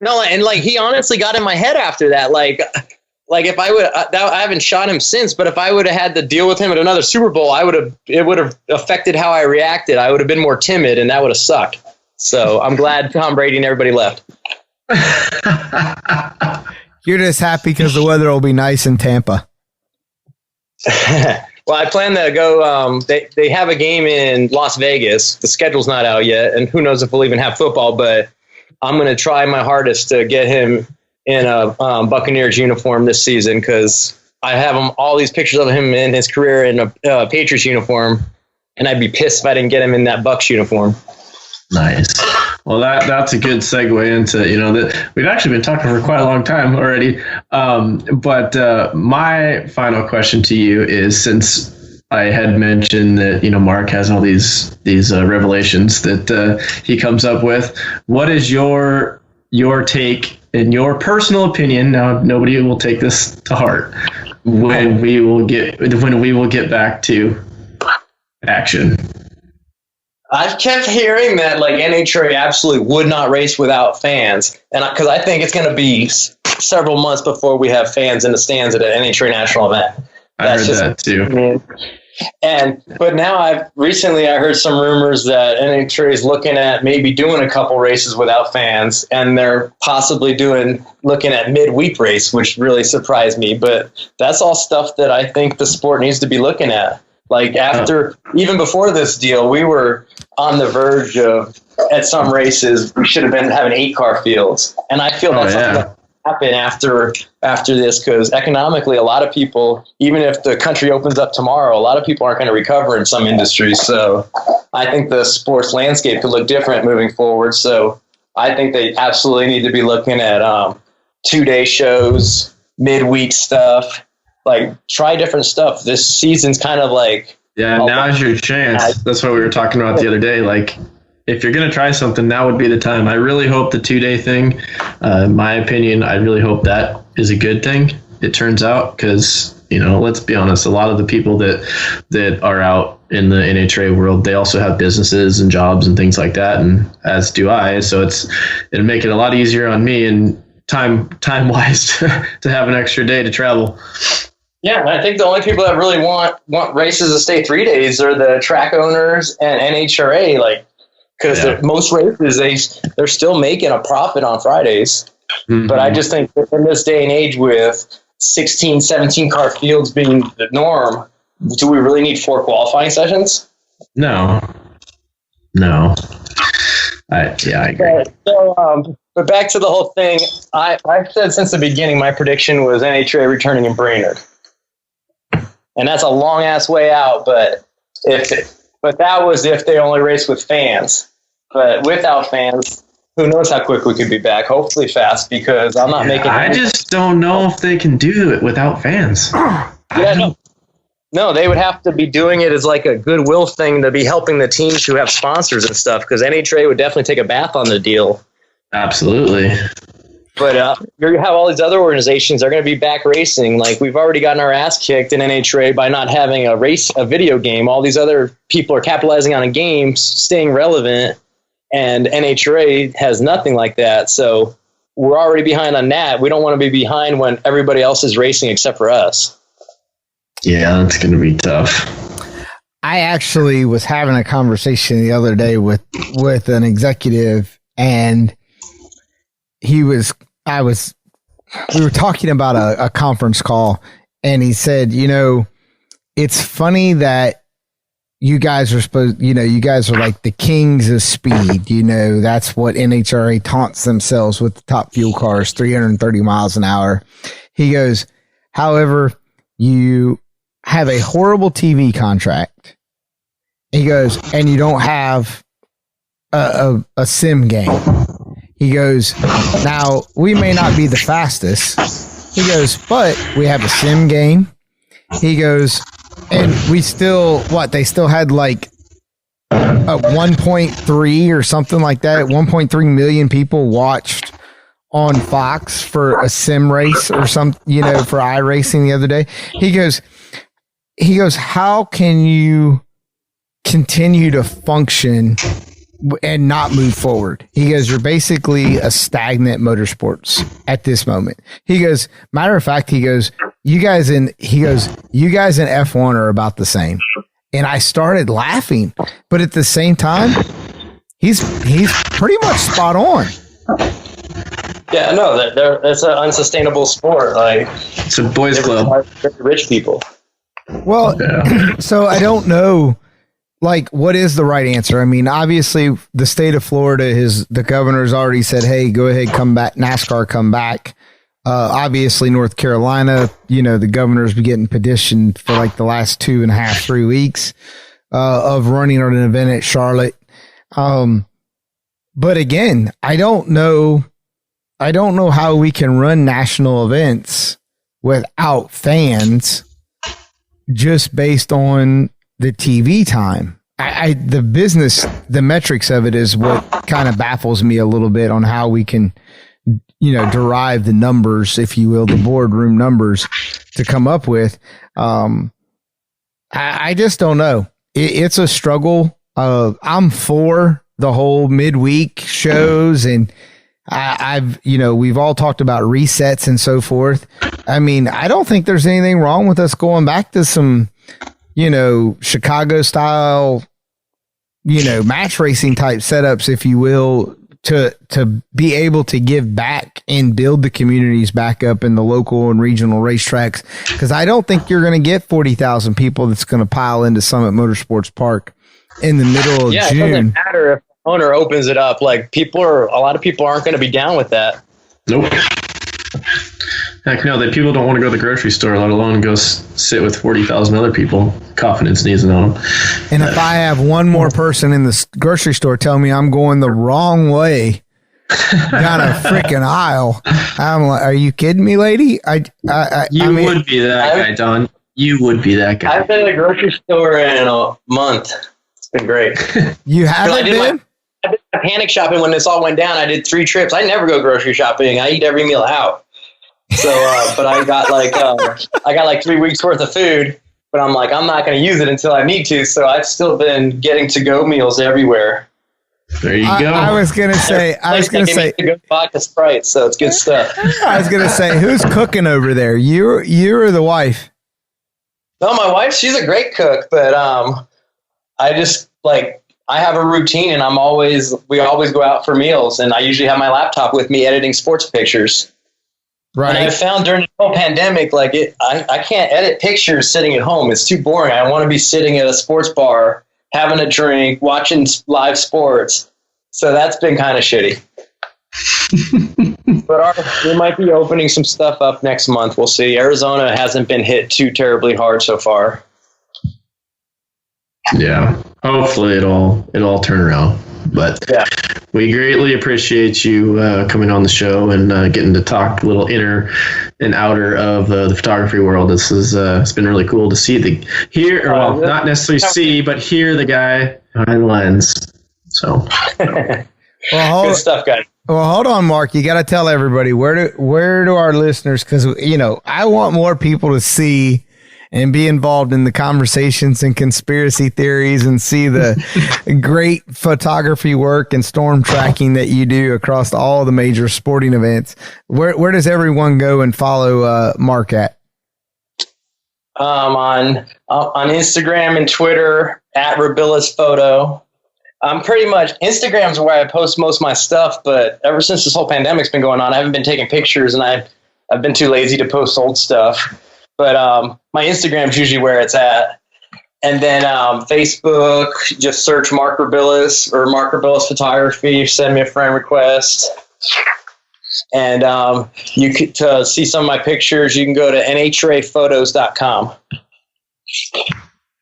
No, and like he honestly got in my head after that. Like if I would, I haven't shot him since, but if I would have had to deal with him at another Super Bowl, it would have affected how I reacted. I would have been more timid, and that would have sucked. So I'm glad Tom Brady and everybody left. You're just happy because the weather will be nice in Tampa. Well, I plan to go. They have a game in Las Vegas. The schedule's not out yet, and who knows if we'll even have football. But I'm going to try my hardest to get him in a Buccaneers uniform this season because I have all these pictures of him in his career in a Patriots uniform, and I'd be pissed if I didn't get him in that Bucs uniform. Nice. Well, that's a good segue into, that we've actually been talking for quite a long time already. But my final question to you is, since I had mentioned that, Mark has all these revelations that he comes up with, what is your take, in your personal opinion? Now, nobody will take this to heart. When we will get back to action. I've kept hearing that like NHRA absolutely would not race without fans, and because I think it's going to be several months before we have fans in the stands at an NHRA national event. I heard that too. But now I heard some rumors that NHRA is looking at maybe doing a couple races without fans, and they're possibly looking at midweek race, which really surprised me. But that's all stuff that I think the sport needs to be looking at. Like even before this deal, we were on the verge of, at some races, we should have been having 8-car fields. And I feel that's something that will happen after this, because economically, a lot of people, even if the country opens up tomorrow, a lot of people aren't going to recover in some industries. So I think the sports landscape could look different moving forward. So I think they absolutely need to be looking at 2-day shows, midweek stuff. Like, try different stuff. This season's kind of like... Yeah, now's your chance. That's what we were talking about the other day. Like, if you're going to try something, now would be the time. I really hope the 2-day thing, in my opinion, I really hope that is a good thing, it turns out, because, let's be honest, a lot of the people that are out in the NHRA world, they also have businesses and jobs and things like that, and as do I. So it'll make it a lot easier on me and time-wise to have an extra day to travel. Yeah, and I think the only people that really want races to stay 3 days are the track owners and NHRA, like, because most races they're still making a profit on Fridays. Mm-hmm. But I just think that in this day and age with 16, 17 car fields being the norm, do we really need 4 qualifying sessions? No. I agree. But back to the whole thing, I said since the beginning my prediction was NHRA returning in Brainerd. And that's a long ass way out, but that was if they only race with fans. But without fans, who knows how quick we could be back? Hopefully fast, because I'm not making. I just don't know if they can do it without fans. No, they would have to be doing it as like a goodwill thing to be helping the teams who have sponsors and stuff. Because NHRA would definitely take a bath on the deal. Absolutely. But you have all these other organizations that are going to be back racing. Like, we've already gotten our ass kicked in NHRA by not having a video game. All these other people are capitalizing on a game, staying relevant, and NHRA has nothing like that. So we're already behind on that. We don't want to be behind when everybody else is racing except for us. Yeah, that's going to be tough. I actually was having a conversation the other day with an executive, and we were talking about a conference call, and he said, it's funny that you guys are you guys are like the kings of speed. That's what NHRA taunts themselves with, the top fuel cars, 330 miles an hour. He goes, however, you have a horrible TV contract. He goes, and you don't have a sim game. He goes, now we may not be the fastest. He goes, but we have a sim game. He goes, and we still, they still had like a 1.3 or something like that. 1.3 million people watched on Fox for a sim race or for iRacing the other day. He goes, how can you continue to function and not move forward? He goes, you're basically a stagnant motorsports at this moment. He goes, matter of fact, you guys in F1 are about the same. And I started laughing, but at the same time, he's pretty much spot on. Yeah, no, that's an unsustainable sport. Like, it's a boys' club. Rich people. Well, so I don't know, what is the right answer? I mean, obviously, the state of Florida, the governor's already said, hey, go ahead, come back, NASCAR, come back. Obviously, North Carolina, the governor's been getting petitioned for the last 2.5, 3 weeks of running an event at Charlotte. But again, I don't know how we can run national events without fans, just based on the TV time. The metrics of it is what kind of baffles me a little bit on how we can, derive the numbers, if you will, the boardroom numbers to come up with. I just don't know. It's a struggle. I'm for the whole midweek shows, and we've all talked about resets and so forth. I mean, I don't think there's anything wrong with us going back to some, Chicago style, match racing type setups, if you will, to be able to give back and build the communities back up in the local and regional racetracks. Because I don't think you're going to get 40,000 people that's going to pile into Summit Motorsports Park in the middle of June. It doesn't matter if the owner opens it up. A lot of people aren't going to be down with that. Nope. Heck no, people don't want to go to the grocery store, let alone go sit with 40,000 other people coughing and sneezing on them. And if I have one more person in the grocery store tell me I'm going the wrong way down a freaking aisle, I'm like, are you kidding me, lady? You would be that guy, Don. You would be that guy. I've been in the grocery store in a month. It's been great. You haven't been? I did my panic shopping when this all went down. I did 3 trips. I never go grocery shopping. I eat every meal out. So, but I got 3 weeks worth of food, but I'm not going to use it until I need to. So I've still been getting to-go meals everywhere. There you go. I was going to say, to-go vodka Sprite, so it's good stuff. I was going to say, who's cooking over there? You or the wife? No, my wife, she's a great cook, but I just I have a routine, and we always go out for meals, and I usually have my laptop with me editing sports pictures. Right. And I found during the whole pandemic, I can't edit pictures sitting at home. It's too boring. I want to be sitting at a sports bar, having a drink, watching live sports. So that's been kind of shitty. But we might be opening some stuff up next month. We'll see. Arizona hasn't been hit too terribly hard so far. Yeah, hopefully it'll all turn around. But yeah, we greatly appreciate you coming on the show and getting to talk a little inner and outer of the photography world. This is it's been really cool to see not necessarily see, but hear the guy behind the lens. So, well, good stuff, guys. Well, hold on, Mark. You got to tell everybody where do our listeners, because I want more people to see and be involved in the conversations and conspiracy theories and see the great photography work and storm tracking that you do across all the major sporting events. Where does everyone go and follow Mark at? On Instagram and Twitter at Rebilas Photo. I'm pretty much, Instagram's where I post most of my stuff, but ever since this whole pandemic's been going on, I haven't been taking pictures, and I've been too lazy to post old stuff. But my Instagram's usually where it's at. And then Facebook, just search Mark Rebilas or Mark Rebilas Photography. Send me a friend request. And you could to see some of my pictures, you can go to nhraphotos.com.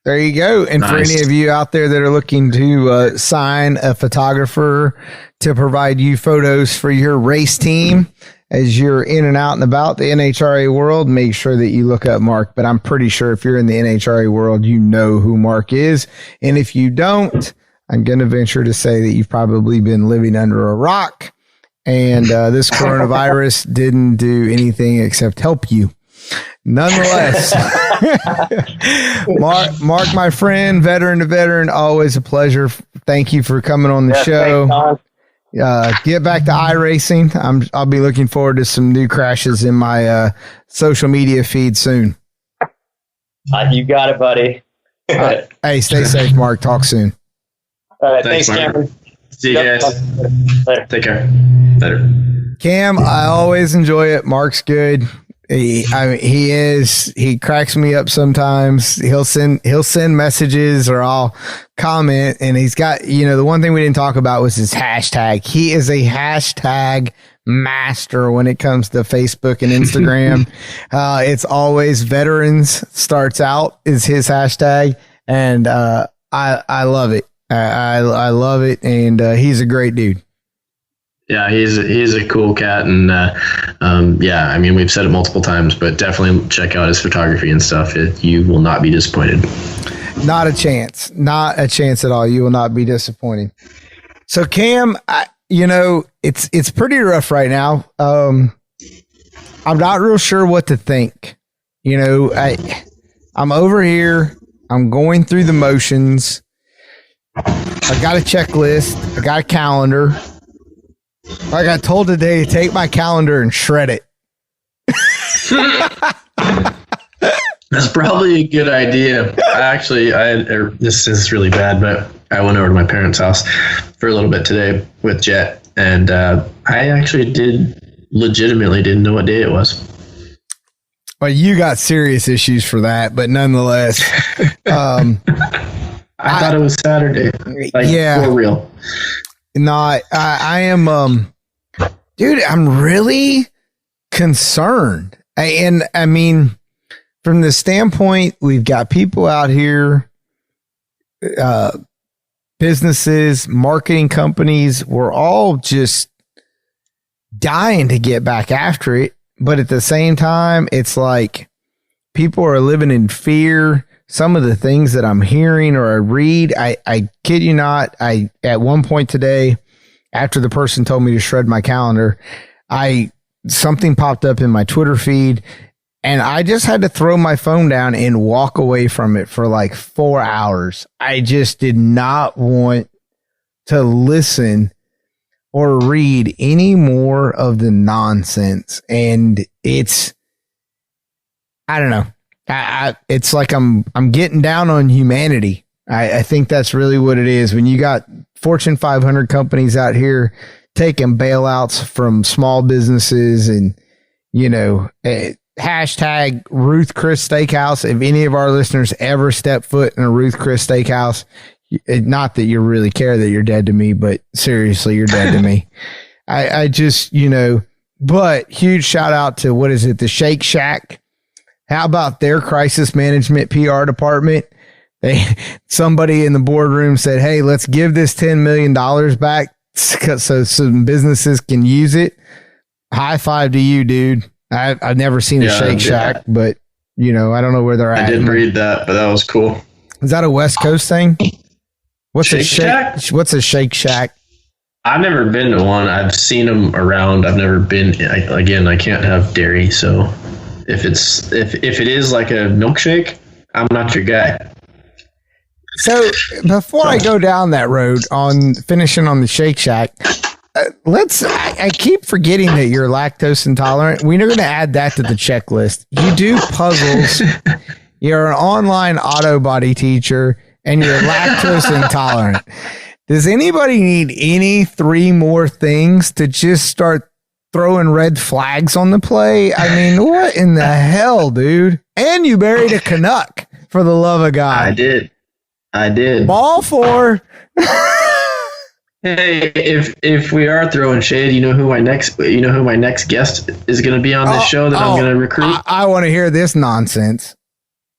There you go. And for any of you out there that are looking to sign a photographer to provide you photos for your race team as you're in and out and about the NHRA world, make sure that you look up Mark. But I'm pretty sure if you're in the NHRA world, you know who Mark is. And if you don't, I'm going to venture to say that you've probably been living under a rock, and this coronavirus didn't do anything except help you. Nonetheless, Mark, my friend, veteran to veteran, always a pleasure. Thank you for coming on the show. Get back to iRacing. I'll be looking forward to some new crashes in my social media feed soon. You got it, buddy. Hey, stay safe, Mark. Talk soon. All right, thanks Cameron. See you guys. Later. Take care. Later. Cam, I always enjoy it. Mark's good. He cracks me up sometimes. He'll send messages, or I'll comment, and he's got, the one thing we didn't talk about was his hashtag. He is a hashtag master when it comes to Facebook and Instagram. It's always veterans starts out is his hashtag. And, I love it. I love it. And, he's a great dude. Yeah, he's a cool cat, and we've said it multiple times, but definitely check out his photography and stuff. You will not be disappointed. Not a chance at all. You will not be disappointed. So Cam, it's pretty rough right now. I'm not real sure what to think. I'm over here. I'm going through the motions. I got a checklist. I got a calendar. I got told today to take my calendar and shred it. That's probably a good idea. This is really bad, but I went over to my parents' house for a little bit today with Jet, and I actually legitimately didn't know what day it was. Well, you got serious issues for that, but nonetheless, I thought it was Saturday. For real. No, I am, dude, I'm really concerned. And I mean, from the standpoint, we've got people out here, businesses, marketing companies, we're all just dying to get back after it. But at the same time, it's like people are living in fear. Some of the things that I'm hearing or I read, I kid you not, at one point today, after the person told me to shred my calendar, something popped up in my Twitter feed, and I just had to throw my phone down and walk away from it for like 4 hours. I just did not want to listen or read any more of the nonsense. And I don't know. It's like I'm getting down on humanity. I think that's really what it is. When you got Fortune 500 companies out here taking bailouts from small businesses and, hashtag Ruth Chris Steakhouse. If any of our listeners ever step foot in a Ruth Chris Steakhouse, not that you really care that you're dead to me, but seriously, you're dead to me. I just, but huge shout out to, what is it? The Shake Shack. How about their crisis management PR department? Somebody in the boardroom said, hey, let's give this $10 million back so some businesses can use it. High five to you, dude. I've never seen a Shake Shack, but I don't know where they're at. I didn't read that, but that was cool. Is that a West Coast thing? What's Shake Shack? What's a Shake Shack? I've never been to one. I've seen them around. I've never been. I can't have dairy, so if it is like a milkshake, I'm not your guy. So before I go down that road on finishing on the Shake Shack, I keep forgetting that you're lactose intolerant. We're going to add that to the checklist. You do puzzles. You're an online auto body teacher, and you're lactose intolerant. Does anybody need any 3 more things to just start throwing red flags on the play? I mean, what in the hell, dude? And you buried a Canuck, for the love of God. I did. Ball 4. Hey, if we are throwing shade, you know who my next guest is going to be on this show that I'm going to recruit? I want to hear this nonsense.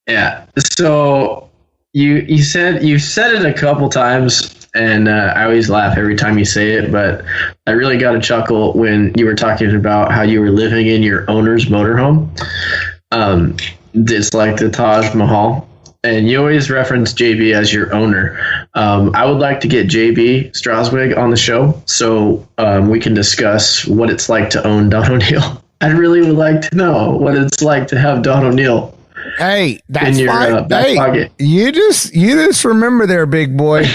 Yeah. So you said it a couple times, and I always laugh every time you say it, but I really got a chuckle when you were talking about how you were living in your owner's motorhome. It's like the Taj Mahal. And you always reference JB as your owner. I would like to get JB Straswig on the show so we can discuss what it's like to own Don O'Neill. I really would like to know what it's like to have Don O'Neill. Hey, that's in your, fine. Back pocket. You just remember there, big boy.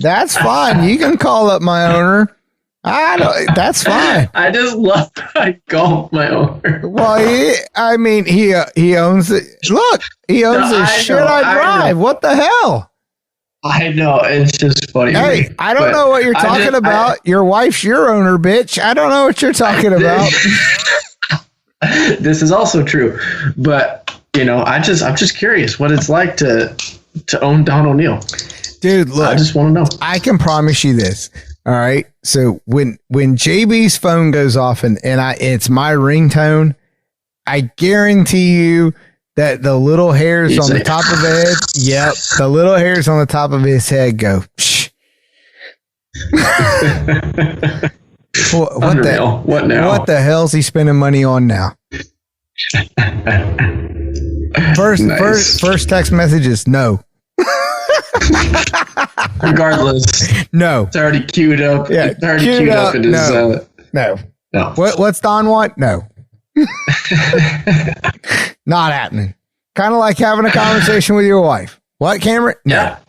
That's fine. You can call up my owner. That's fine. I just love I call my owner. Well, he owns it. Look, he owns the shit I drive. What the hell? I know. It's just funny. Hey, I don't know what you're talking about. Your wife's your owner, bitch. I don't know what you're talking about. This is also true. But, I'm just curious what it's like to own Don O'Neill. Dude, look. I just want to know. I can promise you this. All right. So when JB's phone goes off and it's my ringtone, I guarantee you that the little hairs on the top of the head, yep, the little hairs on the top of his head go, psh. What now? What the hell's he spending money on now? First text message is no. Regardless, no. It's already queued up. Yeah, it's already queued up. It is, no. What's Don want? No. Not happening. Kind of like having a conversation with your wife. What, Cameron? No. Yeah.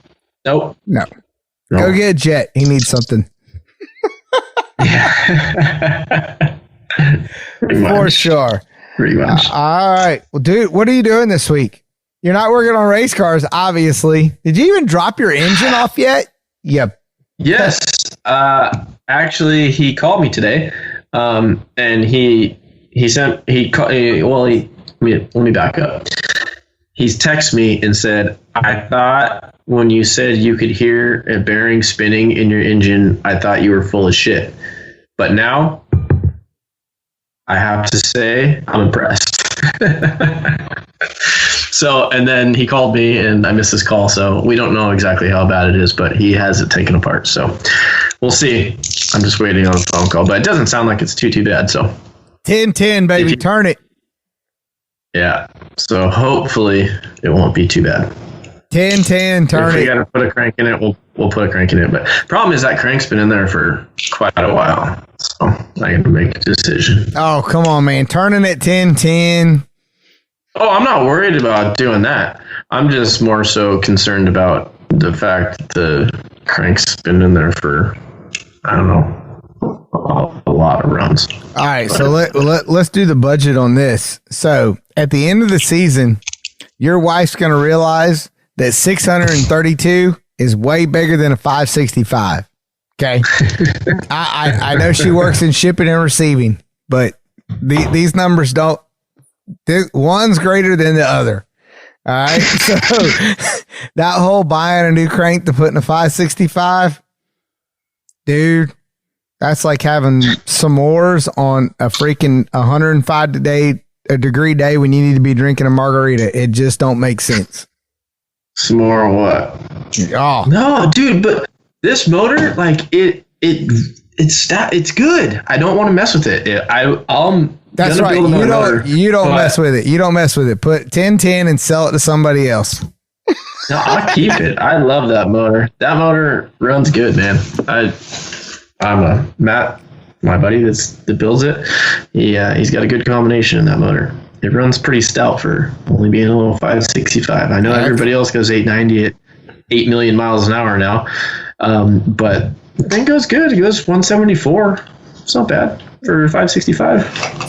Nope. No. Go get a jet. He needs something. Yeah. For sure. Pretty much. All right. Well, dude, what are you doing this week? You're not working on race cars, obviously. Did you even drop your engine off yet? Yep. Yes. Actually, he called me today, and let me back up. He's texted me and said, I thought when you said you could hear a bearing spinning in your engine, I thought you were full of shit. But now, I have to say, I'm impressed. So, and then he called me and I missed his call. So we don't know exactly how bad it is, but he has it taken apart. So we'll see. I'm just waiting on a phone call, but it doesn't sound like it's too bad. So 10-10, baby. Turn it. Yeah. So hopefully it won't be too bad. 10-10, turn if it. we got to put a crank in it, we'll put a crank in it. But problem is that crank's been in there for quite a while. So I got to make a decision. Oh, come on, man. Turning it 10-10. Oh, I'm not worried about doing that. I'm just more so concerned about the fact that the crank's been in there for, I don't know, a lot of runs. All right, so let's do the budget on this. So at the end of the season, your wife's going to realize that 632 is way bigger than a 565. Okay. I know she works in shipping and receiving, but these numbers don't, one's greater than the other. All right. So that whole buying a new crank to put in a 565, dude, that's like having s'mores on a freaking 105 degree day when you need to be drinking a margarita. It just don't make sense. S'more what? Oh no, dude, but this motor, like it's good. I don't want to mess with it. That's right. You don't mess with it. You don't mess with it. Put 1010 and sell it to somebody else. No, I'll keep it. I love that motor. That motor runs good, man. Matt, my buddy that builds it. He's got a good combination in that motor. It runs pretty stout for only being a little 565. I know everybody else goes 890 at 8 million miles an hour now, but the thing goes good. It goes 174. It's not bad for 565.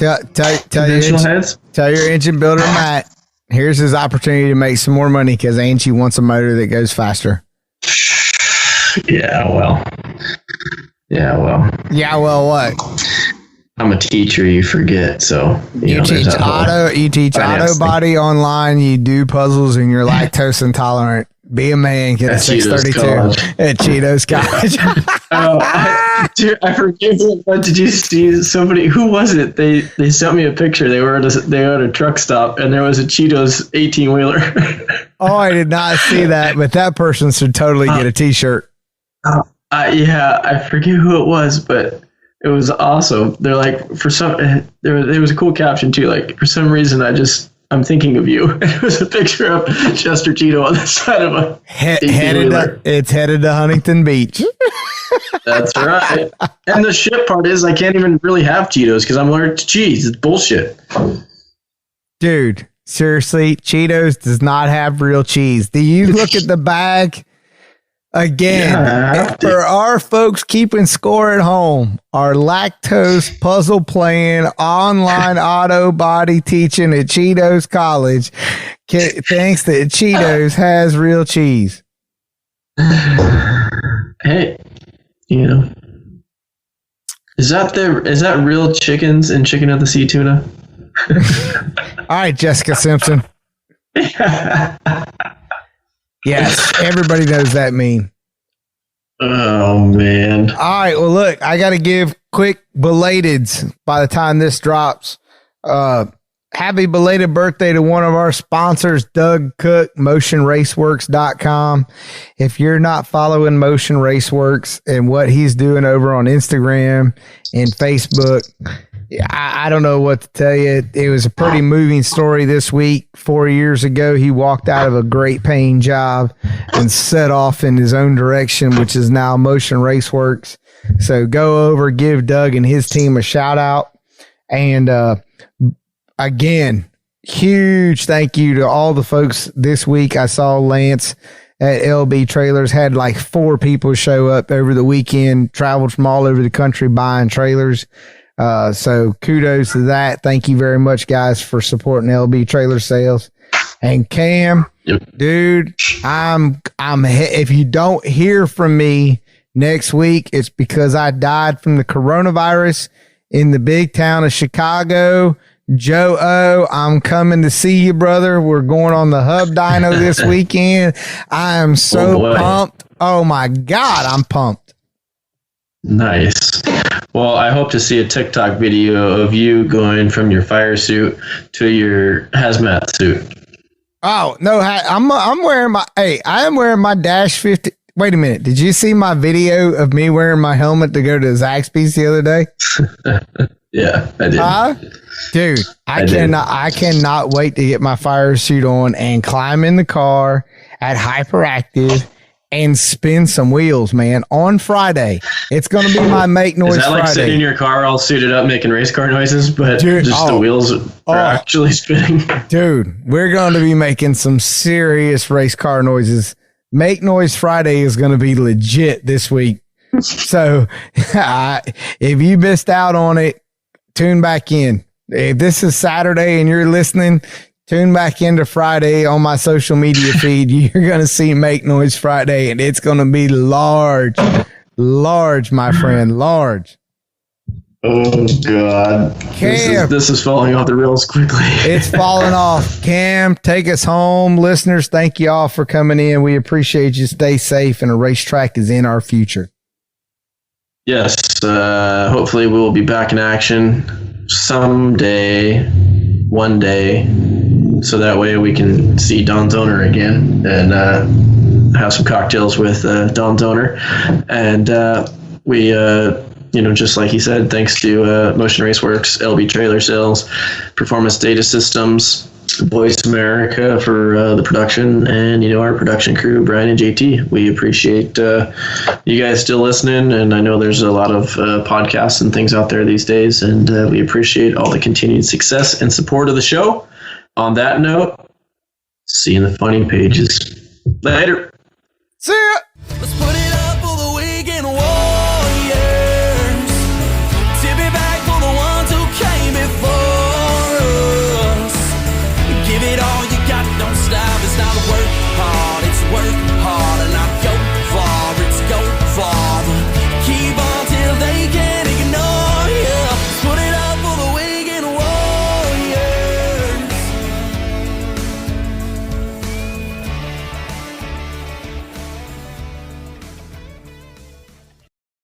Tell your engine builder, Matt, here's his opportunity to make some more money because Angie wants a motor that goes faster. Yeah, well, what? I'm a teacher, you forget. So you teach auto body online. You do puzzles, and you're lactose intolerant. Be a man. Get a 632 at Cheetos College. I forget. What did you see? Somebody, who was it? They sent me a picture. They were at a truck stop, and there was a Cheetos 18-wheeler. Oh, I did not see that, but that person should totally get a T-shirt. Yeah, I forget who it was, but it was awesome. They're like, there was a cool caption too. Like, for some reason, I'm thinking of you. It was a picture of Chester Cheeto on the side of a it's headed to Huntington Beach. That's right. And the shit part is I can't even really have Cheetos because I'm allergic to cheese. It's bullshit. Dude, seriously, Cheetos does not have real cheese. Do you look at the bag? Again, for our folks keeping score at home, our lactose puzzle playing online auto body teaching at Cheetos College thinks that Cheetos has real cheese. Hey, is that real chickens and chicken of the sea tuna? All right, Jessica Simpson. Yes, everybody knows that meme. Oh, man. All right, well, look, I got to give quick belateds by the time this drops. Happy belated birthday to one of our sponsors, Doug Cook, motionraceworks.com. If you're not following Motion Raceworks and what he's doing over on Instagram and Facebook, I don't know what to tell you. It was a pretty moving story this week. 4 years ago, he walked out of a great paying job and set off in his own direction, which is now Motion Raceworks. So go over, give Doug and his team a shout out. And again, huge thank you to all the folks this week. I saw Lance at LB Trailers had like 4 people show up over the weekend, traveled from all over the country buying trailers. So kudos to that. Thank you very much, guys, for supporting LB Trailer Sales. And Cam, dude, if you don't hear from me next week, it's because I died from the coronavirus in the big town of Chicago. Joe O, I'm coming to see you, brother. We're going on the Hub Dyno this weekend. I am so pumped. Oh my God, I'm pumped. Nice. Well, I hope to see a TikTok video of you going from your fire suit to your hazmat suit. Oh, no, I'm wearing I am wearing my Dash 50. Wait a minute. Did you see my video of me wearing my helmet to go to Zaxby's the other day? Yeah, I did. Dude, I cannot wait to get my fire suit on and climb in the car at Hyperactive and spin some wheels, man, on Friday. It's going to be my Make Noise Friday. Is that like sitting in your car all suited up making race car noises, but the wheels are actually spinning? Dude, we're going to be making some serious race car noises. Make Noise Friday is going to be legit this week. So if you missed out on it, tune back in. If this is Saturday and you're listening, Tune back into Friday on my social media feed. You're going to see Make Noise Friday, and it's going to be large. Large, my friend, large. Oh, God. Cam. This is falling off the rails quickly. It's falling off. Cam, take us home. Listeners, thank you all for coming in. We appreciate you. Stay safe, and a racetrack is in our future. Yes. Hopefully we'll be back in action someday, one day, so that way we can see Don Zoner again and have some cocktails with Don Zoner. And we, just like he said, thanks to Motion Raceworks, LB Trailer Sales, Performance Data Systems, Voice America for the production, and our production crew, Brian and JT. We appreciate you guys still listening, and I know there's a lot of podcasts and things out there these days, and we appreciate all the continued success and support of the show. On that note, see you in the funny pages. Later. See ya.